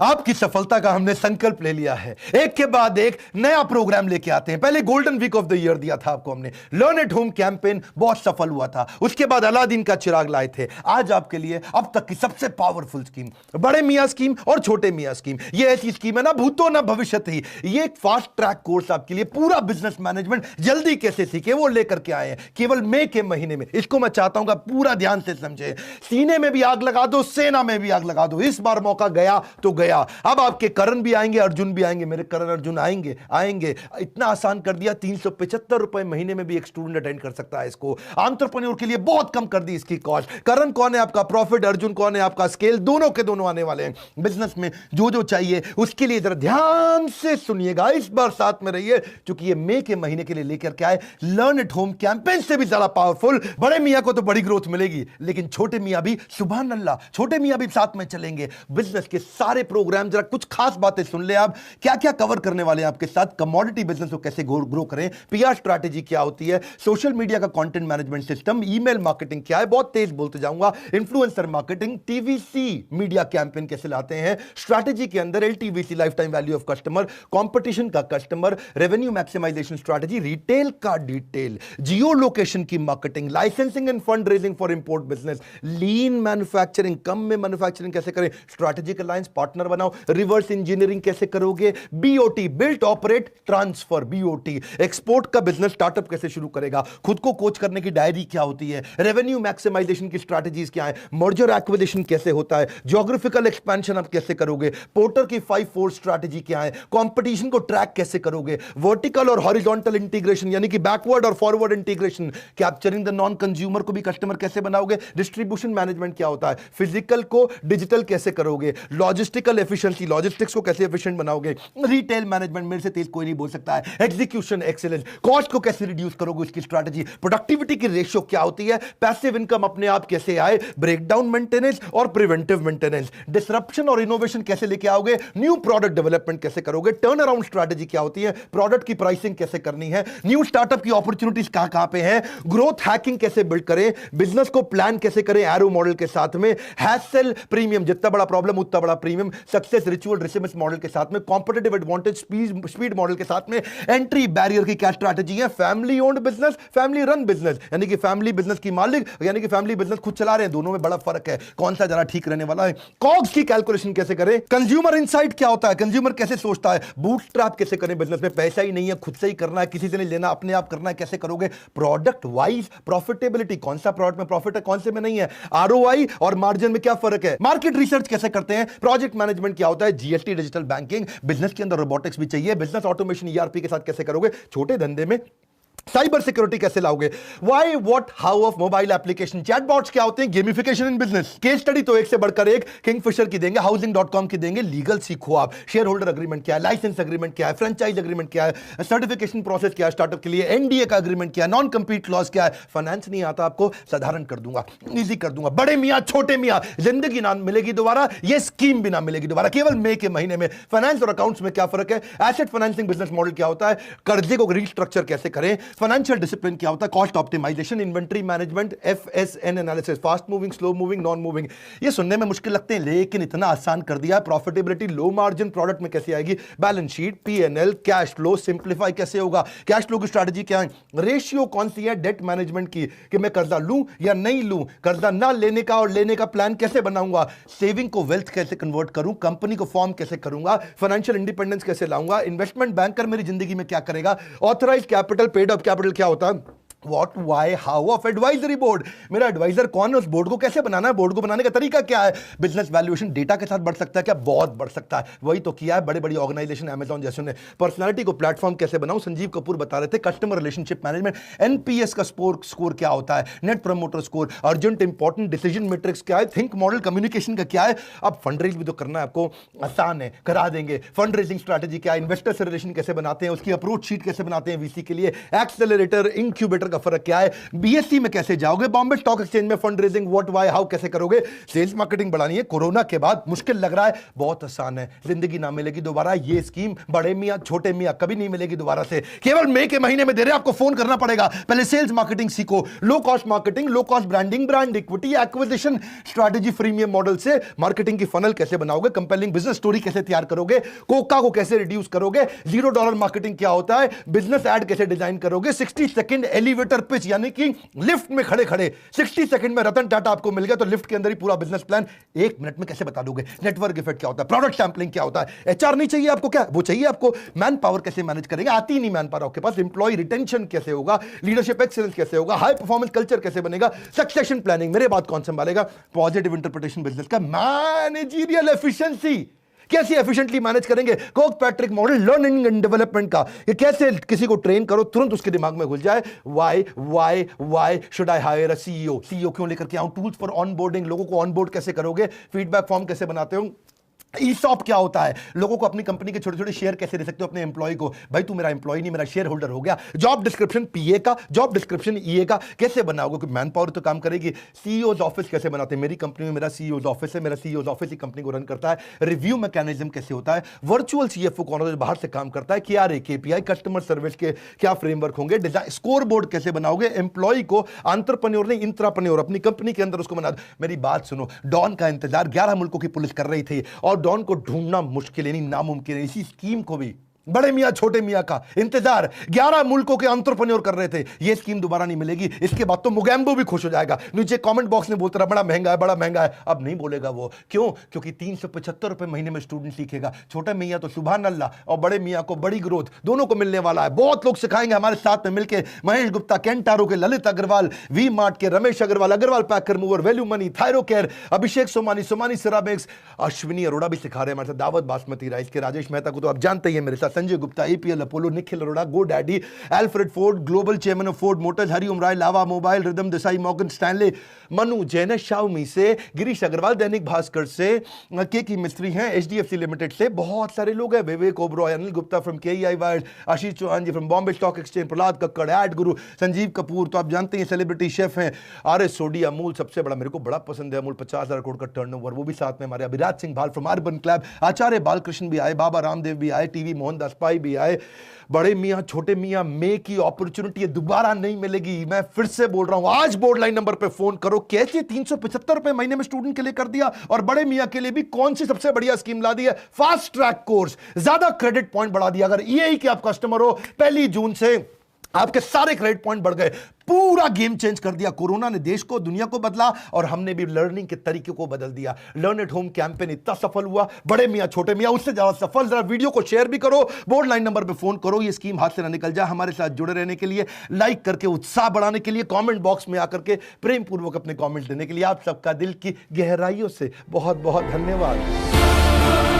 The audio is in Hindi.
आपकी सफलता का हमने संकल्प ले लिया है। एक के बाद एक नया प्रोग्राम लेके आते हैं। पहले golden week of the year दिया था आपको हमने, लर्न एट होम कैंपेन बहुत सफल हुआ था। उसके बाद अलादीन का चिराग लाए थे। आज आपके लिए अब तक की सबसे पावरफुल स्कीम, बड़े मियां स्कीम और छोटे मियां स्कीम। ये ऐसी स्कीम है ना भूतो ना भविष्यत ही। ये एक फास्ट ट्रैक कोर्स आपके लिए, पूरा बिजनेस मैनेजमेंट जल्दी कैसे सीखे वो लेकर के आए हैं केवल मई के महीने में। इसको मैं चाहता हूं कि पूरा ध्यान से समझे। सीने में भी आग लगा दो, सेना में भी आग लगा दो। इस बार मौका गया तो गया। अब आपके करण भी आएंगे, अर्जुन भी आएंगे। मेरे करण अर्जुन आएंगे। इतना आसान कर दिया, 375 रुपए महीने में भी एक स्टूडेंट अटेंड कर सकता है इसको। एंटरप्रेन्योर के लिए बहुत कम कर दी इसकी कॉस्ट। करण कौन है आपका प्रॉफिट, अर्जुन कौन है आपका स्केल। दोनों के दोनों आने वाले हैं बिजनेस में। जो चाहिए उसके लिए जरा ध्यान से सुनिएगा, इस बार साथ में रहिए, क्योंकि ये मई के महीने के लिए लेकर के आए लर्न एट होम कैंपेन से भी ज्यादा पावरफुल। बड़े मियां को तो बड़ी ग्रोथ मिलेगी, लेकिन छोटे मियां भी, सुभान अल्लाह, छोटे मियां भी साथ में चलेंगे। बिजनेस के सारे प्रोग्राम, जरा कुछ खास बातें सुन ले आप। क्या क्या कवर करने वाले हैं आपके साथ। कमोडिटी बिजनेस को कैसे ग्रो करें, पीआर स्ट्रैटेजी क्या होती है, सोशल मीडिया का content management system, email marketing क्या है, बहुत तेज बोलते जाऊंगा, influencer marketing, TVC media campaign कैसे लाते हैं, स्ट्रैटेजी के अंदर LTVC lifetime value of customer, competition का customer, revenue maximisation strategy, retail का डिटेल, जियो लोकेशन की marketing, licensing and fundraising for import business, lean manufacturing, कम में मैन्युफैक्चरिंग कैसे करें, स्ट्रैटेजिक अलायंस पार्टनर बनाओ, रिवर्स इंजीनियरिंग कैसे करोगे, BOT, built operate transfer, BOT, export का बिजनेस स्टार्टअप कैसे शुरू करेगा, खुद को कोच करने की डायरी क्या होती है, रेवेन्यू मैक्सिमाइजेशन की स्ट्रैटेजीज क्या है, मर्जर एक्विजिशन कैसे होता है, ज्योग्राफिकल एक्सपेंशन आप कैसे करोगे, पोर्टर की 5-4 स्ट्रैटेजी क्या है, कंपटीशन को ट्रैक कैसे करोगे, वर्टिकल और हॉरिजॉन्टल इंटीग्रेशन यानी कि बैकवर्ड और forward integration, capturing the non consumer को भी कस्टमर कैसे बनाओगे, डिस्ट्रीब्यूशन मैनेजमेंट क्या होता है, फिजिकल को डिजिटल कैसे करोगे, लॉजिस्टिकल एफिशिएंसी, लॉजिस्टिक्स को कैसे एफिशिएंट बनाओगे, रिटेल मैनेजमेंट, मेरे से तेज कोई नहीं बोल सकता है, एग्जीक्यूशन एक्सीलेंस, कॉस्ट को कैसे रिड्यूस करोगे उसकी स्ट्रैटेजी, प्रोडक्टिविटी की रेशियो क्या होती है, पैसिव इनकम अपने आप कैसे आए, ब्रेकडाउन मेंटेनेंस और प्रिवेंटिव मेंटेनेंस, डिसरप्शन और इनोवेशन कैसे लेके आओगे, न्यू प्रोडक्ट डेवलपमेंट कैसे करोगे, टर्न अराउंड स्ट्रैटेजी क्या होती है, प्रोडक्ट की प्राइसिंग कैसे करनी है, न्यू स्टार्टअप की अपॉर्चुनिटीज कहां पे है, ग्रोथ हैकिंग कैसे बिल्ड करें, बिजनेस को प्लान कैसे करें एरो मॉडल के साथ में, हैसल प्रीमियम, जितना बड़ा प्रॉब्लम उतना बड़ा प्रीमियम, सक्सेस रिचुअल रिसीमेंस मॉडल के साथ में, कॉम्पिटिटिव एडवांटेज स्पीड मॉडल के साथ में, एंट्री बैरियर की क्या स्ट्रैटेजी है, family owned business, family run business यानी कि फैमिली बिजनेस की मालिक यानी कि फैमिली बिजनेस खुद चला रहे हैं, दोनों में बड़ा फर्क है, कौन सा जरा ठीक रहने वाला है, कॉग्स की कैलकुलेशन कैसे करें, कंज्यूमर इनसाइट क्या होता है, कंज्यूमर कैसे सोचता है, बूटस्ट्रैप कैसे करें, बिजनेस में पैसा ही नहीं है, खुद से ही करना है, किसी से नहीं लेना, अपने आप करना है, कैसे करोगे, प्रोडक्ट वाइज प्रॉफिटेबिलिटी, कौन सा प्रोडक्ट में प्रॉफिट है कौन से में नहीं है, आरओआई और मार्जिन में क्या फर्क है, मार्केट रिसर्च कैसे करते हैं, प्रोजेक्ट मैनेजमेंट क्या होता है, जीएसटी, डिजिटल बैंकिंग, बिजनेस के अंदर रोबोटिक्स भी चाहिए, बिजनेस ऑटोमेशन ईआरपी के साथ कैसे करोगे, छोटे धंधे में साइबर सिक्योरिटी कैसे लाओगे, why what how of mobile application, chatbots क्या होते हैं, gamification in business, case study तो एक से बढ़कर एक, किंगफिशर की देंगे, हाउसिंग.com की देंगे, लीगल सीखो आप, शेयर होल्डर एग्रीमेंट क्या है, लाइसेंस एग्रीमेंट क्या है, फ्रेंचाइज एग्रीमेंट क्या है, सर्टिफिकेशन प्रोसेस क्या है स्टार्टअप के लिए, एनडीए का एग्रीमेंट क्या है, नॉन कंपीट क्लॉज क्या है, फाइनेंस नहीं आता आपको, साधारण कर दूंगा, इजी कर दूंगा, बड़े मियां छोटे मियां, जिंदगी ना मिलेगी दोबारा, ये स्कीम भी ना मिलेगी दोबारा, केवल मई के महीने में। फाइनेंस और अकाउंट्स में क्या फर्क है, एसेट फाइनेंसिंग बिजनेस मॉडल क्या होता है, कर्जे को रीस्ट्रक्चर कैसे करें, फाइनेंशियल डिसिप्लिन क्या होता है, cost optimisation, inventory management, FSN analysis, fast moving, slow moving, non moving. ये सुनने में मुश्किल लगते हैं लेकिन इतना आसान कर दिया। प्रॉफिटेबिलिटी लो मार्जिन प्रोडक्ट में कैसे आएगी, balance sheet, PNL, cash flow simplify कैसे होगा, कैश फ्लो की स्ट्रैटेजी क्या है, रेशियो कौन सी है डेट मैनेजमेंट की कि मैं कर्जा लूं या नहीं लूं, कर्जा ना लेने का और लेने का प्लान कैसे बनाऊंगा, सेविंग को वेल्थ कैसे कन्वर्ट करूं, कंपनी को फॉर्म कैसे करूंगा, फाइनेंशियल इंडिपेंडेंस कैसे लाऊंगा, इन्वेस्टमेंट बैंकर मेरी जिंदगी में क्या करेगा, authorised capital, paid up capital क्या होता है, What, why, how of advisory board, मेरा एडवाइजर कौन है, उस बोर्ड को कैसे बनाना है, बोर्ड को बनाने का तरीका क्या है, बिजनेस वैल्यूएशन डेटा के साथ बढ़ सकता है क्या, बहुत बढ़ सकता है, वही तो किया है बड़ी बड़ी ऑर्गेनाइजेशन अमेजॉन जैसे ने। पर्सनालिटी को प्लेटफॉर्म कैसे बनाऊं, संजीव कपूर बता रहे थे, कस्टमर रिलेशनशिप मैनेजमेंट, एनपीएस का स्कोर क्या होता है, net promoter score, urgent important decision matrix क्या है, थिंक मॉडल कम्युनिकेशन का क्या है, अब फंड रेज भी तो करना है आपको, आसान है करा देंगे, फंड रेजिंग स्ट्रैटेजी क्या है, इन्वेस्टर से रिलेशन कैसे बनाते हैं, उसकी अप्रोच शीट कैसे बनाते हैं वीसी के लिए, एक्सेलरेटर इंक्यूबेटर का फर्क क्या है, बीएससी में कैसे जाओगे, बॉम्बे स्टॉक एक्सचेंज में fund raising what why how कैसे करोगे, सेल्स मार्केटिंग बढ़ानी है। कोरोना के बाद मुश्किल लग रहा है, बहुत आसान है, जिंदगी ना मिलेगी दोबारा। ये स्कीम बड़े मियां छोटे मियां कभी नहीं मिलेगी दोबारा से, केवल मई के महीने में दे रहे हैं। आपको फोन करना पड़ेगा, पहले सेल्स मार्केटिंग सीखो, low cost marketing, low cost branding, brand equity, acquisition strategy, freemium model से मार्केटिंग की फनल कैसे बनाओगे, कंपेलिंग बिजनेस स्टोरी कैसे तैयार करोगे, कोका को कैसे रिड्यूस करोगे, $0 मार्केटिंग क्या होता है, बिजनेस ऐड कैसे डिजाइन करोगे, 60 सेकंड एलिवेटर पिच यानी कि लिफ्ट में खड़े खड़े 60 सेकंड में रतन टाटा आपको मिल गया तो लिफ्ट के अंदर ही पूरा बिजनेस प्लान 1 मिनट में कैसे बता दोगे, नेटवर्क इफेक्ट क्या होता है, प्रोडक्ट सैंपलिंग क्या होता है, एचआर नहीं चाहिए आपको, क्या वो चाहिए आपको, मैन पावर कैसे मैनेज करेंगे, आती नहीं मैन पावर आपके पास, एम्प्लॉय रिटेंशन कैसे होगा, लीडरशिप एक्सीलेंस कैसे होगा, हाई परफॉर्मेंस कल्चर कैसे बनेगा, सक्सेशन प्लानिंग मेरे बात कौन संभालेगा, पॉजिटिव इंटरप्रिटेशन बिजनेस का, मैनेजरियल एफिशिएंसी कैसे एफिशिएंटली मैनेज करेंगे, Coke Patrick model learning and development का, ये कैसे किसी को ट्रेन करो तुरंत उसके दिमाग में घुस जाए, why should I hire a CEO, CEO क्यों लेकर के आऊं, टूल्स फॉर ऑनबोर्डिंग, लोगों को ऑनबोर्ड कैसे करोगे, फीडबैक फॉर्म कैसे बनाते हो, ईसॉप क्या होता है, लोगों को अपनी कंपनी के छोटे छोटे शेयर कैसे दे सकते हो अपने एम्प्लॉय को, भाई तू मेरा एम्प्लॉय नहीं मेरा शेयर होल्डर हो गया, जॉब डिस्क्रिप्शन पीए का, जॉब डिस्क्रिप्शन ईए का कैसे बनाओगे, क्योंकि मैन पावर तो काम करेगी, सीईओज ऑफिस कैसे बनाते हैं, मेरी कंपनी में मेरा सीईओज ऑफिस है, मेरा सीईओज ऑफिस ही कंपनी को रन करता है, रिव्यू मैकेनिज्म कैसे होता है, वर्चुअल सीएफओ कौन होता है बाहर से काम करता है, क्या रे केपीआई कस्टमर सर्विस के क्या फ्रेमवर्क होंगे, डिजाइन स्कोर बोर्ड कैसे बनाओगे, एम्प्लॉय को एंटरप्रेन्योर नहीं इंट्राप्रेन्योर अपनी कंपनी के अंदर उसको बना दो। मेरी बात सुनो, डॉन का इंतजार 11 मुल्कों की पुलिस कर रही थी और डॉन को ढूंढना मुश्किल नहीं नामुमकिन है, इसी स्कीम को भी बड़े मियां छोटे मियां का इंतजार 11 मुल्कों के एंटरप्रेन्योर कर रहे थे, ये स्कीम दोबारा नहीं मिलेगी। इसके बाद तो मुगैम्बो भी खुश हो जाएगा, नीचे कमेंट बॉक्स में बोलता रहा बड़ा महंगा है बड़ा महंगा है, अब नहीं बोलेगा वो, क्यों, क्योंकि 375 रुपए महीने में स्टूडेंट सीखेगा, छोटे मियां तो सुभान अल्लाह और बड़े मियां को बड़ी ग्रोथ दोनों को मिलने वाला है, बहुत लोग सिखाएंगे हमारे साथ में मिलकर, महेश गुप्ता, केंटारो के ललित अग्रवाल, वी मार्ट के Ramesh Agarwal, Agarwal packer mover, value money, Thyrocare, Abhishek Somani, Somani ceramics, Ashwini Arora भी सिखा रहे हैं हमारे साथ, दावत बासमती राइस के राजेश मेहता को तो आप जानते ही हैं मेरे साथ, Sanjay Gupta APL Apollo, Nikhil Arora, GoDaddy, Alfred Ford, global chairman of Ford Motors, Hariom Rai, Lava mobile, Ridham Desai, Morgan Stanley, Manu Jain Xiaomi से, गिरीश अग्रवाल दैनिक भास्कर से, के की मिस्त्री हैं एचडीएफसी लिमिटेड से, बहुत सारे लोग हैं, Vivek Oberoi, Anil Gupta from KEI wide, Ashish Chauhan ji from Bombay stock exchange, Prahlad Kakkar, ad guru, Sanjeev Kapoor तो आप जानते हैं सेलिब्रिटी शेफ हैं, आरएस सोडी, अमूल सबसे बड़ा, मेरे को बड़ा पसंद है अमूल, 50,000 करोड़ का टर्नओवर, वो भी साथ में हमारे, अभिराज सिंह भाल फ्रॉम अर्बन क्लब, आचार्य बालकृष्ण भी आए, बाबा रामदेव भी आए, टीवी मोहनदास पाई भी आए, बड़े मियां छोटे मियां मे की अपॉर्चुनिटी दोबारा नहीं मिलेगी, मैं फिर से बोल रहा हूं, आज बोर्ड लाइन नंबर पे फोन करो, कैसे 375 रुपए महीने में स्टूडेंट के लिए कर दिया, और बड़े मियां के लिए भी कौन सी सबसे बढ़िया स्कीम ला दी है, फास्ट ट्रैक कोर्स, ज्यादा क्रेडिट पॉइंट बढ़ा दिया, अगर ईएई के आप कस्टमर हो 1 जून से आपके सारे क्रेडिट पॉइंट बढ़ गए, पूरा गेम चेंज कर दिया, कोरोना ने देश को दुनिया को बदला और हमने भी लर्निंग के तरीके को बदल दिया, लर्न एट होम कैंपेन इतना सफल हुआ, बड़े मियां छोटे मियां उससे ज्यादा सफल, जरा वीडियो को शेयर भी करो, बोर्ड लाइन नंबर पे फोन करो, ये स्कीम हाथ से ना निकल जाए, हमारे साथ जुड़े रहने के लिए, लाइक करके उत्साह बढ़ाने के लिए, कमेंट बॉक्स में आकर के प्रेम पूर्वक अपने कमेंट देने के लिए आप सबका दिल की गहराइयों से बहुत बहुत धन्यवाद।